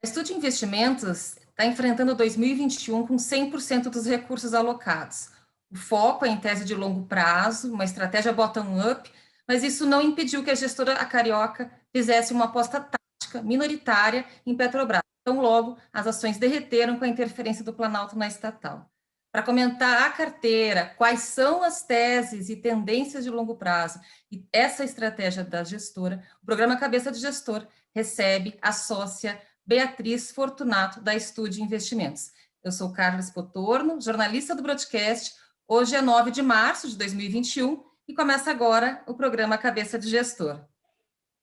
O Estúdio Investimentos está enfrentando 2021 com 100% dos recursos alocados. O foco é em tese de longo prazo, uma estratégia bottom-up, mas isso não impediu que a gestora a Carioca fizesse uma aposta tática minoritária em Petrobras. Então, logo, as ações derreteram com a interferência do Planalto na estatal. Para comentar a carteira, quais são as teses e tendências de longo prazo e essa estratégia da gestora, o programa Cabeça de Gestor recebe a sócia Beatriz Fortunato, da Estúdio Investimentos. Eu sou Carlos Potorno, jornalista do Broadcast. Hoje é 9 de março de 2021 e começa agora o programa Cabeça de Gestor.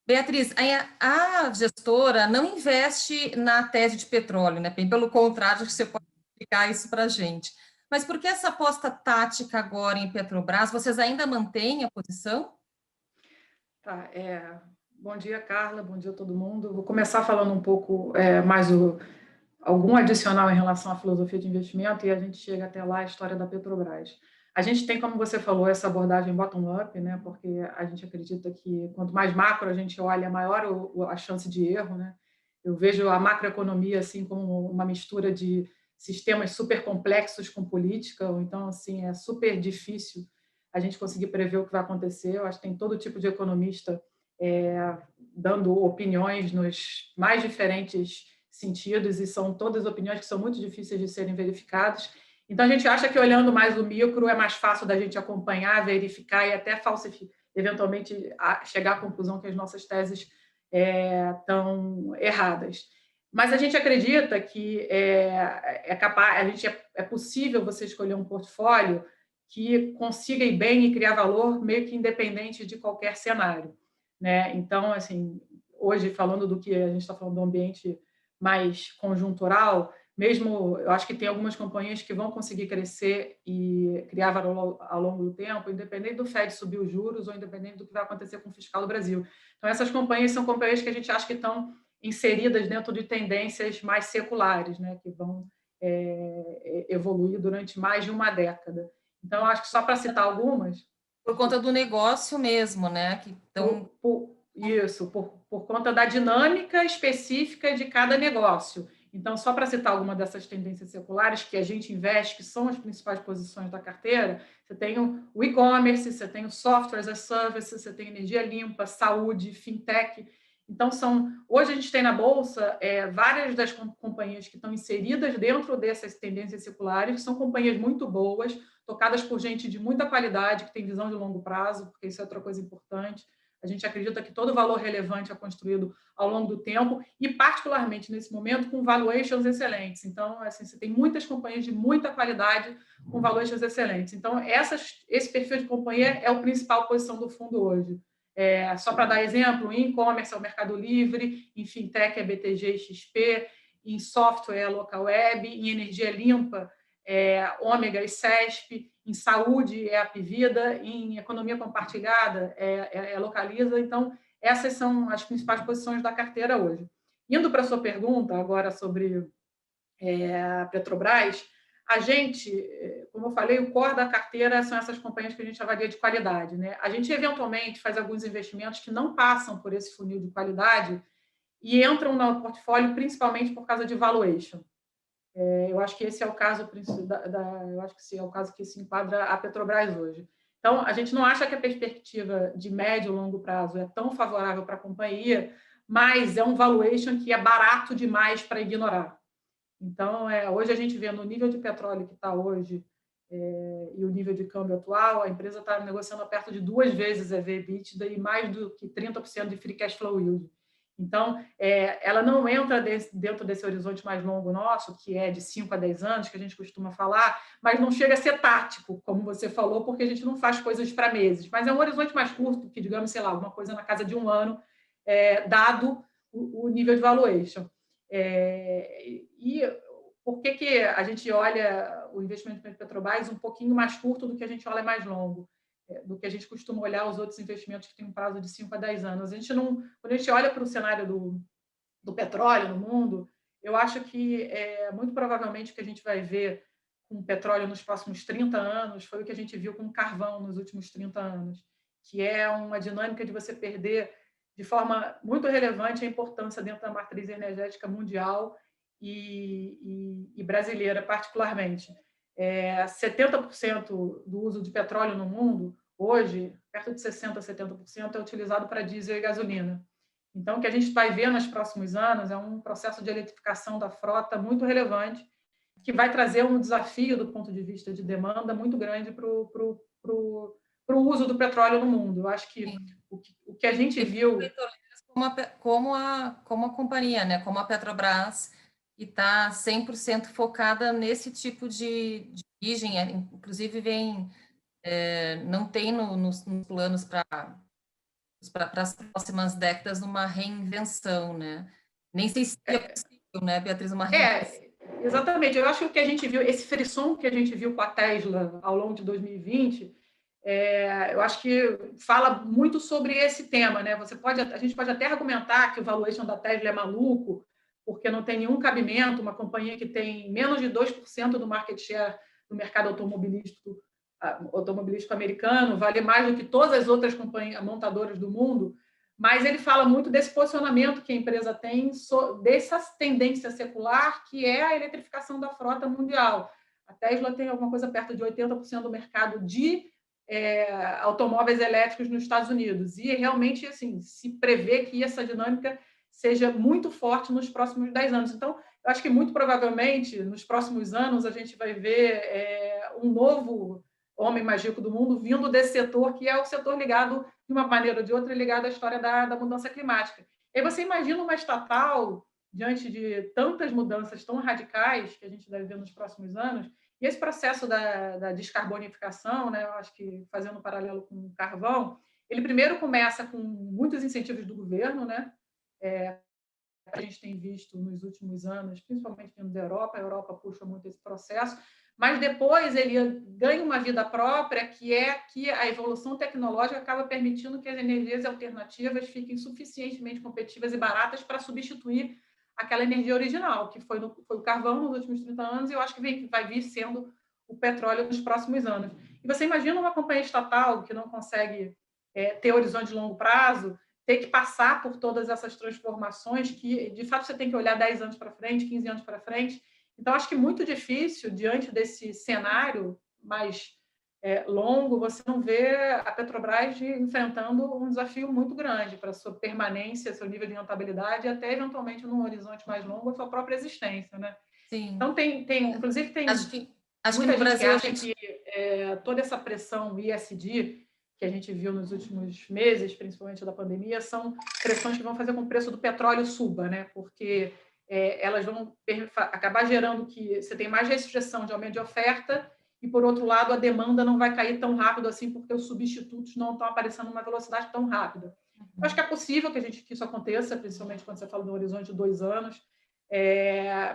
Beatriz, a gestora não investe na tese de petróleo, né? Bem pelo contrário, você pode explicar isso para a gente. Mas por que essa aposta tática agora em Petrobras? Vocês ainda mantêm a posição? Tá, bom dia, Carla, bom dia a todo mundo. Vou começar falando um pouco algum adicional em relação à filosofia de investimento e a gente chega até lá a história da Petrobras. A gente tem, como você falou, essa abordagem bottom-up, né? Porque a gente acredita que quanto mais macro a gente olha, maior a chance de erro, né? Eu vejo a macroeconomia assim como uma mistura de sistemas super complexos com política, ou então assim é super difícil a gente conseguir prever o que vai acontecer. Eu acho que tem todo tipo de economista dando opiniões nos mais diferentes sentidos e são todas opiniões que são muito difíceis de serem verificadas. Então, a gente acha que olhando mais o micro é mais fácil da gente acompanhar, verificar e até falsificar, eventualmente chegar à conclusão que as nossas teses estão erradas. Mas a gente acredita que é possível você escolher um portfólio que consiga ir bem e criar valor meio que independente de qualquer cenário, né? Então, assim, hoje falando do que a gente está falando do ambiente mais conjuntural, mesmo eu acho que tem algumas companhias que vão conseguir crescer e criar valor ao longo do tempo, independente do Fed subir os juros ou independente do que vai acontecer com o fiscal do Brasil. Então, essas companhias são companhias que a gente acha que estão inseridas dentro de tendências mais seculares, né, que vão evoluir durante mais de uma década. Então, acho que só para citar algumas. Por conta do negócio mesmo, né? Que tão... por conta da dinâmica específica de cada negócio. Então, só para citar alguma dessas tendências seculares que a gente investe, que são as principais posições da carteira, você tem o e-commerce, você tem o software as a service, você tem energia limpa, saúde, fintech. Então, hoje a gente tem na Bolsa várias das companhias que estão inseridas dentro dessas tendências seculares, que são companhias muito boas, tocadas por gente de muita qualidade, que tem visão de longo prazo, porque isso é outra coisa importante. A gente acredita que todo valor relevante é construído ao longo do tempo e, particularmente nesse momento, com valuations excelentes. Então, assim, você tem muitas companhias de muita qualidade com valuations excelentes. Então, esse perfil de companhia é a principal posição do fundo hoje. Só para dar exemplo, em e-commerce é o Mercado Livre, em fintech é BTG e XP, em software é a Localweb, em energia limpa Ômega e CESP, em saúde é a Pivida, em economia compartilhada é Localiza. Então, essas são as principais posições da carteira hoje. Indo para a sua pergunta agora sobre a Petrobras, a gente, como eu falei, o core da carteira são essas companhias que a gente avalia de qualidade, né? A gente, eventualmente, faz alguns investimentos que não passam por esse funil de qualidade e entram no portfólio principalmente por causa de valuation. Eu acho que esse é o caso eu acho que esse é o caso que se enquadra a Petrobras hoje. Então, a gente não acha que a perspectiva de médio e longo prazo é tão favorável para a companhia, mas é um valuation que é barato demais para ignorar. Então, hoje a gente vê no nível de petróleo que está hoje e o nível de câmbio atual, a empresa está negociando perto de 2 vezes EV/EBITDA e mais do que 30% de free cash flow yield. Então, ela não entra dentro desse horizonte mais longo nosso, que é de 5 a 10 anos, que a gente costuma falar, mas não chega a ser tático, como você falou, porque a gente não faz coisas para meses. Mas é um horizonte mais curto, que, digamos, sei lá, alguma coisa na casa de 1 ano, dado o nível de valuation. E por que a gente olha o investimento em Petrobras um pouquinho mais curto do que a gente olha mais longo? Do que a gente costuma olhar os outros investimentos que têm um prazo de 5 a 10 anos. Quando a gente olha para o cenário do petróleo no mundo, eu acho que muito provavelmente o que a gente vai ver com o petróleo nos próximos 30 anos foi o que a gente viu com o carvão nos últimos 30 anos, que é uma dinâmica de você perder de forma muito relevante a importância dentro da matriz energética mundial e brasileira, particularmente. 70% do uso de petróleo no mundo, hoje, perto de 60% a 70%, é utilizado para diesel e gasolina. Então, o que a gente vai ver nos próximos anos é um processo de eletrificação da frota muito relevante, que vai trazer um desafio do ponto de vista de demanda muito grande para o uso do petróleo no mundo. Eu acho que o que a gente viu... Como a companhia, né? Como a Petrobras, que está 100% focada nesse tipo de origem, inclusive não tem nos planos para as próximas décadas uma reinvenção, né? Nem sei se é possível, né, Beatriz, uma reinvenção. Exatamente. Eu acho que o que a gente viu, esse frisson que a gente viu com a Tesla ao longo de 2020, eu acho que fala muito sobre esse tema, né? A gente pode até argumentar que o valuation da Tesla é maluco, porque não tem nenhum cabimento, uma companhia que tem menos de 2% do market share no mercado automobilístico americano, vale mais do que todas as outras companhias montadoras do mundo, mas ele fala muito desse posicionamento que a empresa tem, dessa tendência secular, que é a eletrificação da frota mundial. A Tesla tem alguma coisa perto de 80% do mercado de automóveis elétricos nos Estados Unidos. E realmente assim, se prevê que essa dinâmica seja muito forte nos próximos 10 anos. Então, eu acho que muito provavelmente, nos próximos anos, a gente vai ver um novo homem mais rico do mundo vindo desse setor, que é o setor ligado, de uma maneira ou de outra, ligado à história da mudança climática. E aí você imagina uma estatal, diante de tantas mudanças tão radicais que a gente deve ver nos próximos anos, e esse processo da descarbonificação, né, eu acho que fazendo um paralelo com o carvão, ele primeiro começa com muitos incentivos do governo, né? A gente tem visto nos últimos anos, principalmente vindo da Europa, a Europa puxa muito esse processo, mas depois ele ganha uma vida própria, que é que a evolução tecnológica acaba permitindo que as energias alternativas fiquem suficientemente competitivas e baratas para substituir aquela energia original, que foi o carvão nos últimos 30 anos, e eu acho que vai vir sendo o petróleo nos próximos anos. E você imagina uma companhia estatal que não consegue ter horizonte de longo prazo, ter que passar por todas essas transformações que, de fato, você tem que olhar 10 anos para frente, 15 anos para frente. Então, acho que é muito difícil, diante desse cenário mais longo, você não vê a Petrobras enfrentando um desafio muito grande para a sua permanência, seu nível de rentabilidade e até, eventualmente, num horizonte mais longo, a sua própria existência, né? Sim. Então, inclusive, tem acho que muita no gente Brasil que acha que toda essa pressão ISD que a gente viu nos últimos meses, principalmente da pandemia, são pressões que vão fazer com que o preço do petróleo suba, né? Porque elas vão acabar gerando que você tem mais restrição de aumento de oferta e, por outro lado, a demanda não vai cair tão rápido assim porque os substitutos não estão aparecendo numa velocidade tão rápida. Eu acho que é possível que isso aconteça, principalmente quando você fala de um horizonte de 2 anos,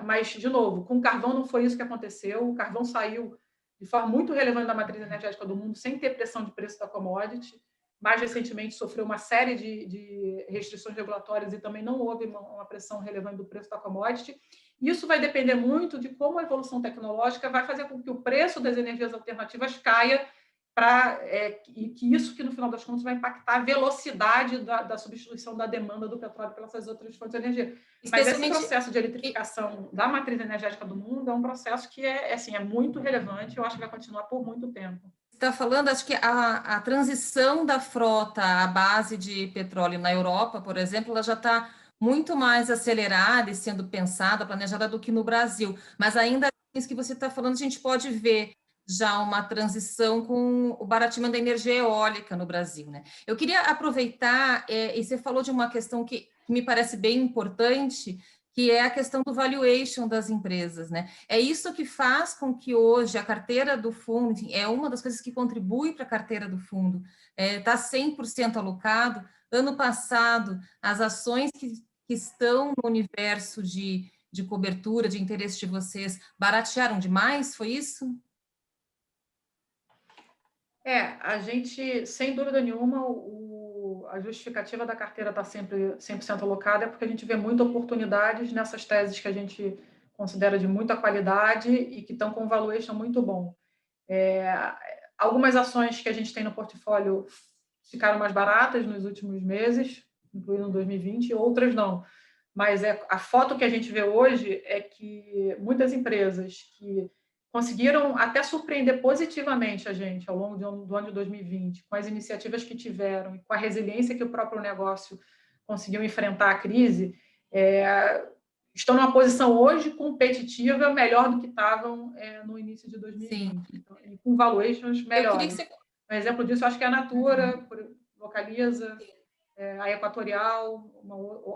mas, de novo, com o carvão não foi isso que aconteceu. O carvão saiu de forma muito relevante da matriz energética do mundo, sem ter pressão de preço da commodity. Mais recentemente, sofreu uma série de restrições regulatórias e também não houve uma pressão relevante do preço da commodity. Isso vai depender muito de como a evolução tecnológica vai fazer com que o preço das energias alternativas caia, e que isso, que no final das contas, vai impactar a velocidade da substituição da demanda do petróleo pelas outras fontes de energia. Mas esse processo de eletrificação da matriz energética do mundo é um processo que é muito relevante e eu acho que vai continuar por muito tempo. Você está falando, acho que a transição da frota à base de petróleo na Europa, por exemplo, ela já está muito mais acelerada e sendo pensada, planejada do que no Brasil. Mas ainda isso que você está falando, a gente pode ver já uma transição com o barateamento da energia eólica no Brasil, né? Eu queria aproveitar, e você falou de uma questão que me parece bem importante, que é a questão do valuation das empresas, né? É isso que faz com que hoje a carteira do fundo, enfim, é uma das coisas que contribui para a carteira do fundo, está 100% alocado. Ano passado, as ações que estão no universo de cobertura, de interesse de vocês, baratearam demais, foi isso? A gente, sem dúvida nenhuma, a justificativa da carteira estar sempre 100% alocada é porque a gente vê muitas oportunidades nessas teses que a gente considera de muita qualidade e que estão com um valuation muito bom. Algumas ações que a gente tem no portfólio ficaram mais baratas nos últimos meses, incluindo 2020, e outras não. Mas a foto que a gente vê hoje é que muitas empresas que conseguiram até surpreender positivamente a gente ao longo do ano de 2020, com as iniciativas que tiveram e com a resiliência que o próprio negócio conseguiu enfrentar a crise, estão numa posição hoje competitiva melhor do que estavam no início de 2020. Então, e com valuations melhores. Você... Um exemplo disso, acho que é a Natura, Localiza, a Equatorial,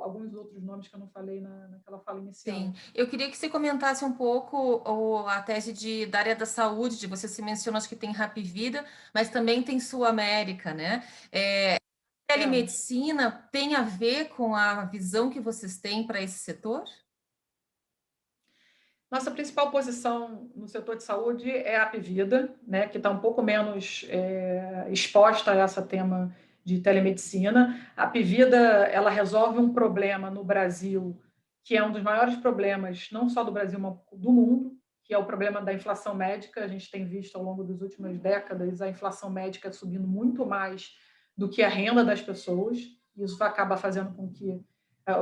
alguns outros nomes que eu não falei naquela fala inicial. Sim, eu queria que você comentasse um pouco a tese da área da saúde, você se mencionou, acho que tem Hapvida, mas também tem Sul América, né? Telemedicina tem a ver com a visão que vocês têm para esse setor? Nossa principal posição no setor de saúde é a Hapvida, né, que está um pouco menos exposta a esse tema de telemedicina. A Hapvida, ela resolve um problema no Brasil, que é um dos maiores problemas, não só do Brasil, mas do mundo, que é o problema da inflação médica. A gente tem visto ao longo das últimas décadas a inflação médica subindo muito mais do que a renda das pessoas. Isso acaba fazendo com que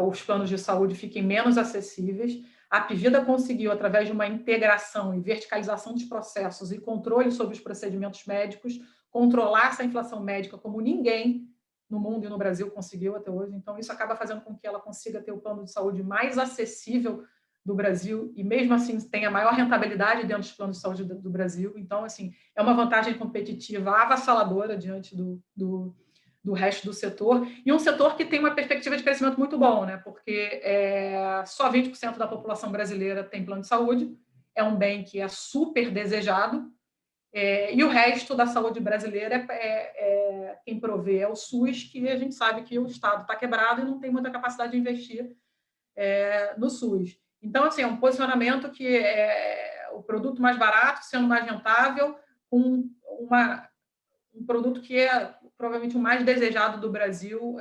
os planos de saúde fiquem menos acessíveis. A Hapvida conseguiu, através de uma integração e verticalização dos processos e controle sobre os procedimentos médicos, controlar essa inflação médica como ninguém no mundo e no Brasil conseguiu até hoje. Então, isso acaba fazendo com que ela consiga ter o plano de saúde mais acessível do Brasil e, mesmo assim, tenha maior rentabilidade dentro dos planos de saúde do Brasil. Então, assim, é uma vantagem competitiva avassaladora diante do resto do setor, e um setor que tem uma perspectiva de crescimento muito bom, né? Porque só 20% da população brasileira tem plano de saúde, é um bem que é super desejado, e o resto da saúde brasileira quem provê é o SUS, que a gente sabe que o Estado está quebrado e não tem muita capacidade de investir no SUS. Então, assim, é um posicionamento que é o produto mais barato, sendo mais rentável, com um produto que é provavelmente o mais desejado do Brasil,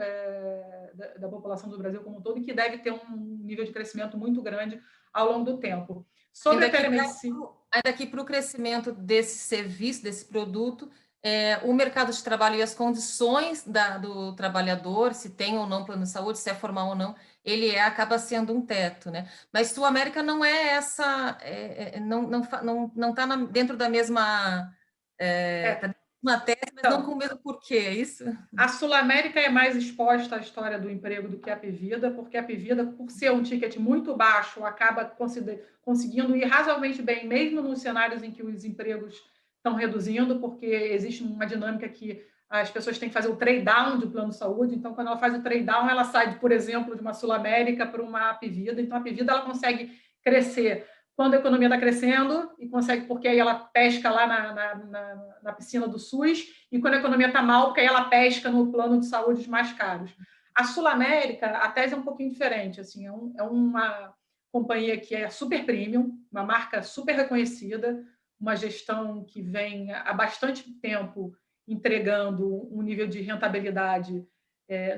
da população do Brasil como um todo, e que deve ter um nível de crescimento muito grande ao longo do tempo. Sobre a telemedicina... Ainda aqui para o crescimento desse serviço, desse produto, o mercado de trabalho e as condições do trabalhador, se tem ou não plano de saúde, se é formal ou não, ele acaba sendo um teto, né? Mas Sul América não é essa, não está dentro da mesma... uma tese, mas não com o mesmo porquê, é isso? A Sul América é mais exposta à história do emprego do que a Hapvida, porque a Hapvida, por ser um ticket muito baixo, acaba conseguindo ir razoavelmente bem, mesmo nos cenários em que os empregos estão reduzindo, porque existe uma dinâmica que as pessoas têm que fazer o trade-down de plano de saúde. Então, quando ela faz o trade-down, ela sai, por exemplo, de uma Sul América para uma Hapvida. Então, a Hapvida ela consegue crescer quando a economia está crescendo, e consegue, porque aí ela pesca lá na piscina do SUS, e quando a economia está mal, porque aí ela pesca no plano de saúde mais caros. A Sul América, a tese é um pouquinho diferente, assim, é uma companhia que é super premium, uma marca super reconhecida, uma gestão que vem há bastante tempo entregando um nível de rentabilidade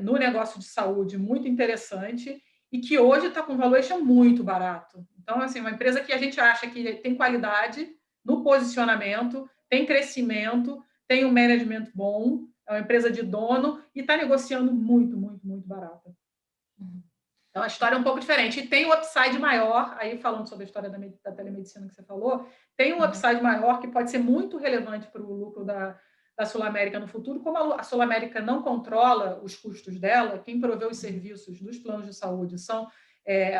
no negócio de saúde muito interessante, e que hoje está com valuation muito barato. Então, assim, uma empresa que a gente acha que tem qualidade no posicionamento, tem crescimento, tem um management bom, é uma empresa de dono e está negociando muito, muito, muito barata. Então, a história é um pouco diferente. E tem um upside maior, aí falando sobre a história da telemedicina que você falou, tem um upside maior que pode ser muito relevante para o lucro da Sul América no futuro. Como a Sul América não controla os custos dela, quem provê os serviços dos planos de saúde são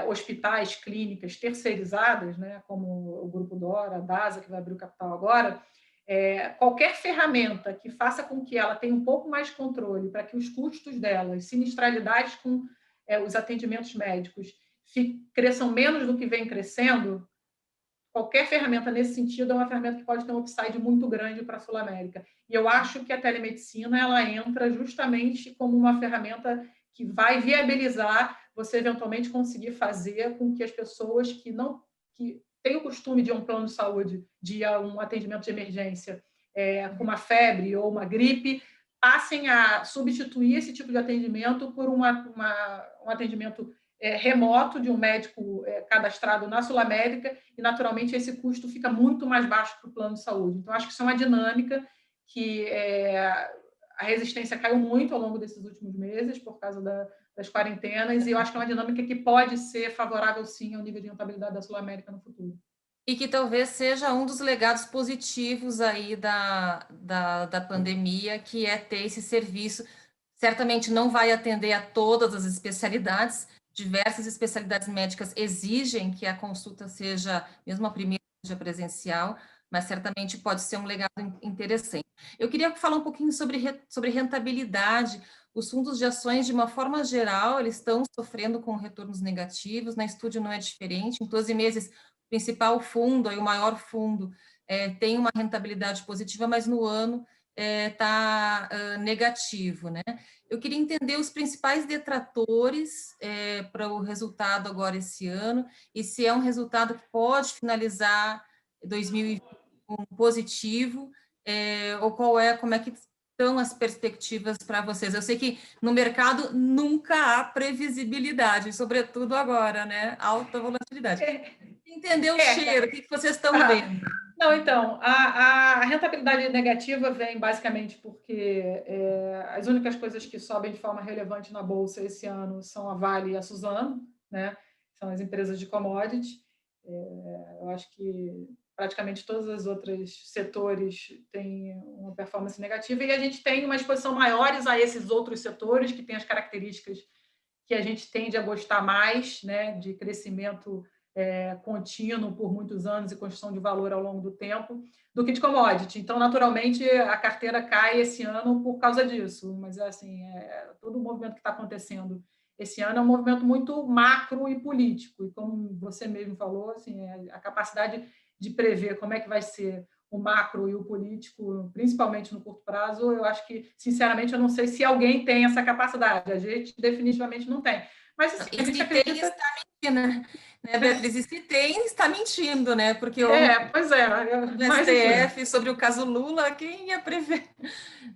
hospitais, clínicas terceirizadas, né, como o Grupo Dora, a DASA, que vai abrir o capital agora. Qualquer ferramenta que faça com que ela tenha um pouco mais de controle para que os custos dela, as sinistralidades com os atendimentos médicos cresçam menos do que vem crescendo, qualquer ferramenta nesse sentido é uma ferramenta que pode ter um upside muito grande para a Sul América. E eu acho que a telemedicina ela entra justamente como uma ferramenta que vai viabilizar você eventualmente conseguir fazer com que as pessoas que têm o costume de um plano de saúde, de um atendimento de emergência com uma febre ou uma gripe, passem a substituir esse tipo de atendimento por um atendimento remoto de um médico cadastrado na Sul América, e naturalmente esse custo fica muito mais baixo para o plano de saúde. Então, acho que isso é uma dinâmica que a resistência caiu muito ao longo desses últimos meses por causa da das quarentenas, e eu acho que é uma dinâmica que pode ser favorável, sim, ao nível de rentabilidade da Sul América no futuro. E que talvez seja um dos legados positivos aí da pandemia, que é ter esse serviço. Certamente não vai atender a todas as especialidades, diversas especialidades médicas exigem que a consulta seja, mesmo a primeira, seja presencial, mas certamente pode ser um legado interessante. Eu queria falar um pouquinho sobre rentabilidade. Os fundos de ações, de uma forma geral, eles estão sofrendo com retornos negativos, na Estúdio não é diferente, em 12 meses o principal fundo, aí o maior fundo, tem uma rentabilidade positiva, mas no ano está negativo, né? Eu queria entender os principais detratores para o resultado agora esse ano, e se é um resultado que pode finalizar 2020 positivo, ou como é que estão as perspectivas para vocês? Eu sei que no mercado nunca há previsibilidade, sobretudo agora, né? Alta volatilidade. Entender o cheiro, o que vocês estão vendo? Não, então, a rentabilidade negativa vem basicamente porque as únicas coisas que sobem de forma relevante na Bolsa esse ano são a Vale e a Suzano, né? São as empresas de commodity. Eu acho que praticamente todos os outros setores têm uma performance negativa e a gente tem uma exposição maiores a esses outros setores que têm as características que a gente tende a gostar mais, né? De crescimento contínuo por muitos anos e construção de valor ao longo do tempo, do que de commodity. Então, naturalmente, a carteira cai esse ano por causa disso. Mas, assim, todo o movimento que está acontecendo esse ano é um movimento muito macro e político. E, como você mesmo falou, assim, a capacidade de prever como é que vai ser o macro e o político, principalmente no curto prazo, eu acho que, sinceramente, eu não sei se alguém tem essa capacidade. A gente definitivamente não tem. Mas, assim, a gente acredita... Tem, está mentindo, né, Beatriz? E se tem, está mentindo, né? Porque pois é. Do STF sobre o caso Lula, quem ia prever?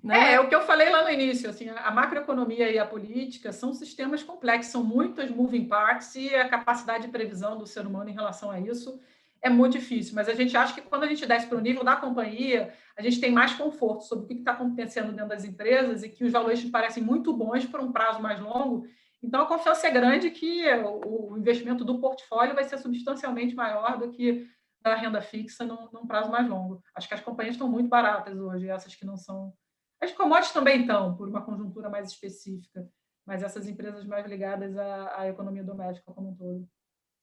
Né? É o que eu falei lá no início, assim, a macroeconomia e a política são sistemas complexos, são muitas moving parts e a capacidade de previsão do ser humano em relação a isso é muito difícil, mas a gente acha que quando a gente desce para o nível da companhia, a gente tem mais conforto sobre o que está acontecendo dentro das empresas e que os valores parecem muito bons por um prazo mais longo. Então, a confiança é grande que o investimento do portfólio vai ser substancialmente maior do que da renda fixa num prazo mais longo. Acho que as companhias estão muito baratas hoje, essas que não são... As commodities também estão, por uma conjuntura mais específica, mas essas empresas mais ligadas à economia doméstica como um todo.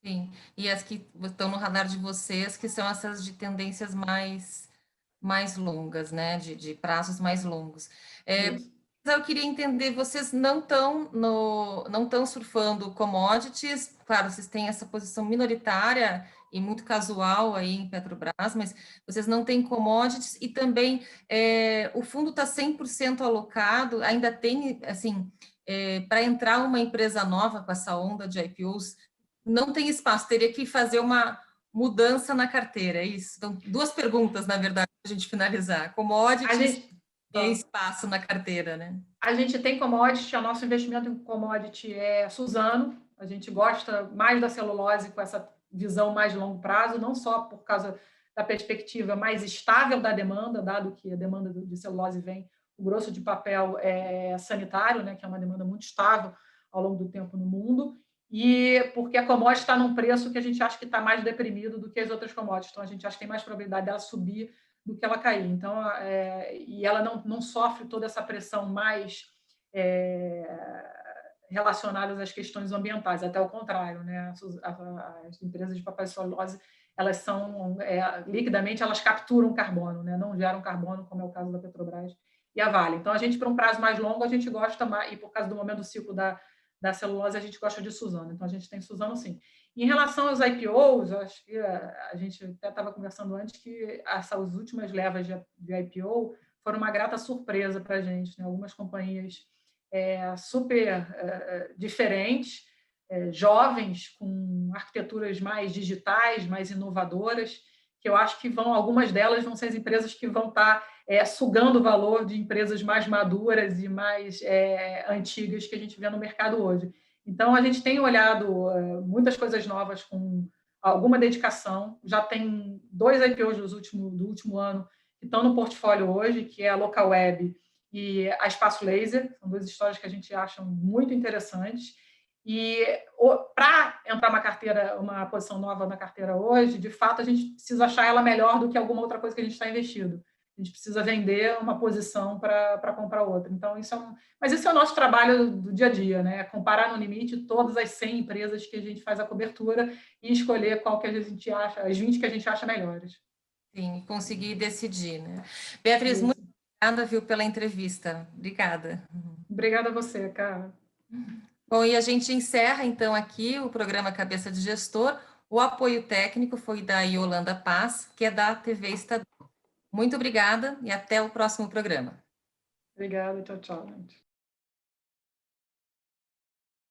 Sim, e as que estão no radar de vocês, que são essas de tendências mais longas, né? De prazos mais longos. Eu queria entender, vocês não estão surfando commodities, claro, vocês têm essa posição minoritária e muito casual aí em Petrobras, mas vocês não têm commodities e também o fundo está 100% alocado, ainda tem, assim, para entrar uma empresa nova com essa onda de IPOs, não tem espaço, teria que fazer uma mudança na carteira, é isso? Então, duas perguntas, na verdade, para a gente finalizar. Commodities e espaço na carteira, né? A gente tem commodity, o nosso investimento em commodity é Suzano, a gente gosta mais da celulose com essa visão mais de longo prazo, não só por causa da perspectiva mais estável da demanda, dado que a demanda de celulose vem, o grosso de papel é sanitário, né, que é uma demanda muito estável ao longo do tempo no mundo, e porque a commodity está num preço que a gente acha que está mais deprimido do que as outras commodities, então a gente acha que tem mais probabilidade dela subir do que ela cair. Então, e ela não sofre toda essa pressão mais relacionada às questões ambientais, até o contrário, né? As empresas de papel e celulose, elas são liquidamente elas capturam carbono, né? Não geram carbono, como é o caso da Petrobras e a Vale. Então, a gente, para um prazo mais longo, a gente gosta mais, e por causa do momento do ciclo da celulose, a gente gosta de Suzano. Então, a gente tem Suzano, sim. Em relação aos IPOs, acho que a gente até estava conversando antes que essas últimas levas de IPO foram uma grata surpresa para a gente, né? Algumas companhias super diferentes, jovens, com arquiteturas mais digitais, mais inovadoras, que eu acho que algumas delas vão ser as empresas que vão estar sugando o valor de empresas mais maduras e mais antigas que a gente vê no mercado hoje. Então, a gente tem olhado muitas coisas novas com alguma dedicação. Já tem 2 IPOs do último ano que estão no portfólio hoje, que é a Localweb e a Espaço Laser, são duas histórias que a gente acha muito interessantes. E para entrar uma posição nova na carteira hoje, de fato, a gente precisa achar ela melhor do que alguma outra coisa que a gente está investido. A gente precisa vender uma posição para comprar outra. Então, mas esse é o nosso trabalho do dia a dia, né? Comparar no limite todas as 100 empresas que a gente faz a cobertura e escolher qual que a gente acha, as 20 que a gente acha melhores. Sim, conseguir decidir, né? Beatriz, muito obrigada, viu, pela entrevista. Obrigada. Obrigada a você, cara. Bom, e a gente encerra, então, aqui o programa Cabeça de Gestor. O apoio técnico foi da Yolanda Paz, que é da TV Estadão. Muito obrigada e até o próximo programa. Obrigada, tchau, tchau, gente.